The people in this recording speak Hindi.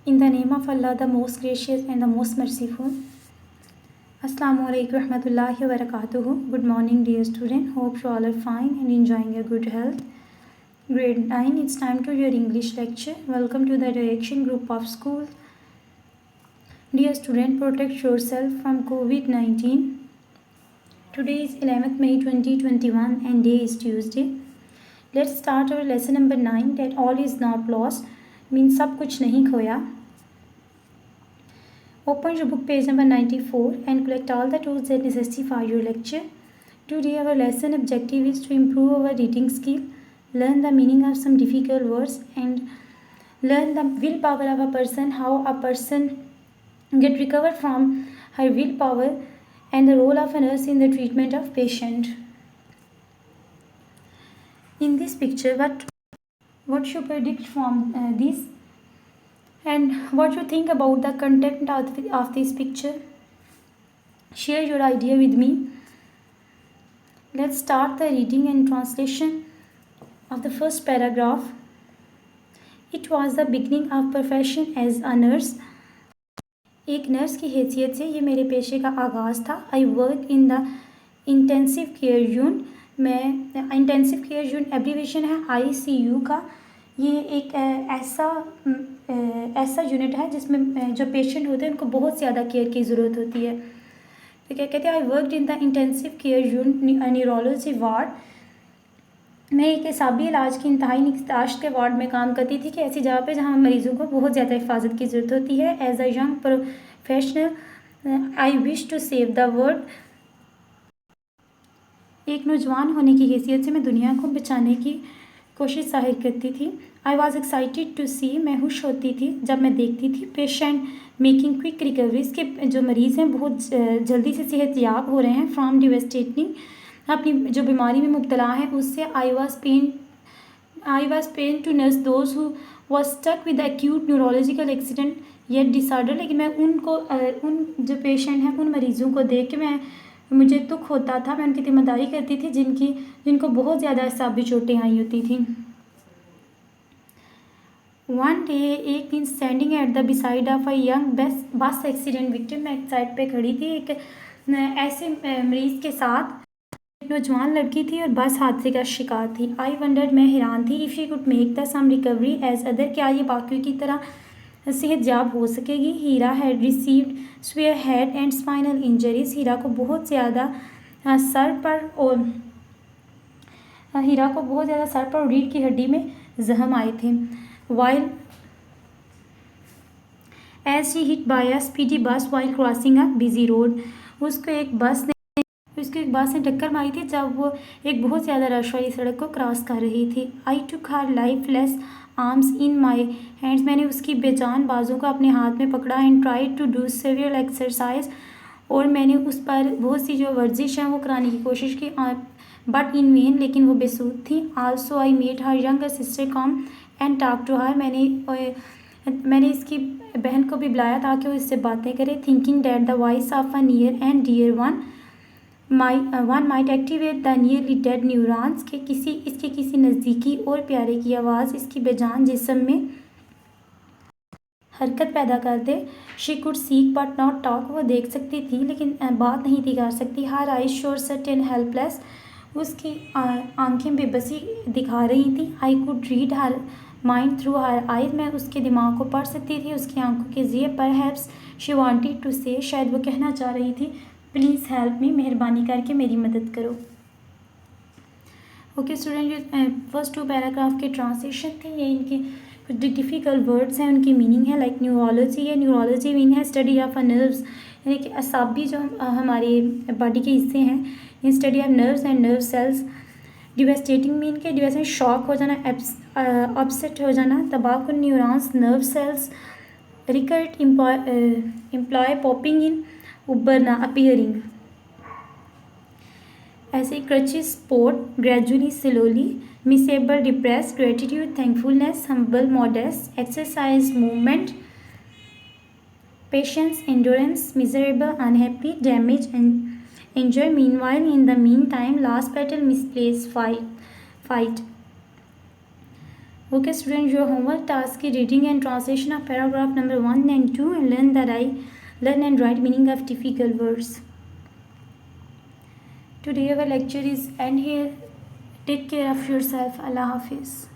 In the name of Allah, the most gracious and the most merciful. Assalamu alaikum warahmatullahi wabarakatuh. Good morning, dear student. Hope you all are fine and enjoying your good health. Grade 9, it's time to your English lecture. Welcome to the direction group of school. Dear student, protect yourself from COVID-19. Today is 11th May 2021 and day is Tuesday. Let's start our lesson number 9, that all is not lost. Means सब कुछ नहीं खोया. Open your book page number 94 and collect all the tools that necessary for your lecture. Today our lesson objective is to improve our reading skill, learn the meaning of some difficult words and learn the willpower of a person, how a person get recovered from her willpower and the role of a nurse in the treatment of patient. In this picture, what you predict from this and what you think about the content of this picture? Share your idea with me. Let's start the reading and translation of the first paragraph. It was the beginning of profession as a nurse. एक नर्स की हैसियत से ये मेरे पेशे का आगाज़ था. I work in the intensive care unit. मैं इंटेंसिव केयर यूनिट एब्रीवेशन है ICU का. ये एक ऐसा यूनिट है जिसमें जो पेशेंट होते हैं उनको बहुत ज़्यादा केयर की ज़रूरत होती है. तो क्या कहते हैं, I worked in the intensive care unit neurology ward. मैं एक एसाबी इलाज की इंतहाई निगहदाश्त के वार्ड में काम करती थी कि ऐसी जगह पे जहाँ मरीज़ों को बहुत ज़्यादा हिफाजत की ज़रूरत होती है. As a young professional I wish to save the world. एक नौजवान होने की हैसियत से मैं दुनिया को बचाने की कोशिश जाहिर करती थी. आई वॉज एक्साइटेड टू सी. मैं खुश होती थी जब मैं देखती थी पेशेंट मेकिंग क्विक रिकवरीज के जो मरीज़ हैं बहुत जल्दी से सेहतयाब हो रहे हैं फ्राम डिवेस्टेटिंग, अपनी जो बीमारी में मुब्तला है उससे. I was pain to nurse those who was stuck with acute neurological accident yet disorder. लेकिन मैं उन जो पेशेंट हैं उन मरीज़ों को देख के मुझे दुख होता था. मैं उनकी जिम्मेदारी करती थी जिनको बहुत ज़्यादा असाबी चोटें आई होती थी. वन डे, एक दिन, standing at the beside of a young बस एक्सीडेंट विक्टिम. मैं एक साइड पे खड़ी थी एक ऐसे मरीज़ के साथ. एक नौजवान लड़की थी और बस हादसे का शिकार थी. आई वंडर्ड, मैं हैरान थी, if she could make the same recovery as other, क्या ये बाकियों की तरह सेहतयाब हो सकेगी. Hira had received severe head and spinal injuries. Hira को बहुत ज़्यादा सर पर रीढ़ की हड्डी में जख्म आए थे. While as she hit by a speedy bus while crossing a busy road. उसको एक बस ने टक्कर मारी थी जब वो एक बहुत ज़्यादा रश वाली सड़क को क्रॉस कर रही थी. I took her lifeless arms in my hands. मैंने उसकी बेजान बाजों को अपने हाथ में पकड़ा. And try to do several exercise. और मैंने उस पर बहुत सी जो वर्जिश हैं वो कराने की कोशिश की, बट इन वेन, लेकिन वो बेसूद थी. Also I made her younger sister come and talk to her. मैंने इसकी बहन को भी बुलाया ताकि वो इससे बातें करे. Thinking that the voice of a near and dear one might activate the nearly dead neurons. के इसके किसी नज़दीकी और प्यारे की आवाज़ इसकी बेजान जिस्म में हरकत पैदा कर दे. She could see but not talk. वो देख सकती थी लेकिन बात नहीं थी कर सकती. हर आइज शोर सर्टेन हेल्पलेस. उसकी आंखें बेबसी दिखा रही थी. I could read her mind through her eyes. मैं उसके दिमाग को पढ़ सकती थी उसकी आंखों के ज़रिए. परहैप्स शी वांटेड टू से, शायद वो कहना चाह रही थी, प्लीज़ हेल्प मी, मेहरबानी करके मेरी मदद करो. ओके स्टूडेंट, ये फर्स्ट 2 पैराग्राफ के ट्रांसलेशन थे. ये इनके कुछ डिफ़िकल्ट वर्ड्स हैं, उनकी मीनिंग है. लाइक न्यूरोलॉजी है. न्यूरोलॉजी मीन है स्टडी ऑफ अ नर्व्स, यानी कि असाबी जो हमारे बॉडी के हिस्से हैं. In study of nerves and nerve cells. Devastating mean के डिवेस्टेटिंग शॉक हो जाना, अपसेट हो जाना, तबाह कर. Neurons nerve cells. Recurred employ popping in, उभरना, अपीयरिंग. ऐसे crutches, sport, gradually, slowly. Miserable, depress, gratitude, thankfulness, humble, modest. Exercise, movement. Patience, endurance. Miserable, unhappy. Damage, enjoy. Meanwhile, in the meantime, last battle, misplaced, fight. Okay, students, your homework task is reading and translation of paragraph number 1 and 2 and learn and write meaning of difficult words. Today our lecture is end here. Take care of yourself. Allah Hafiz.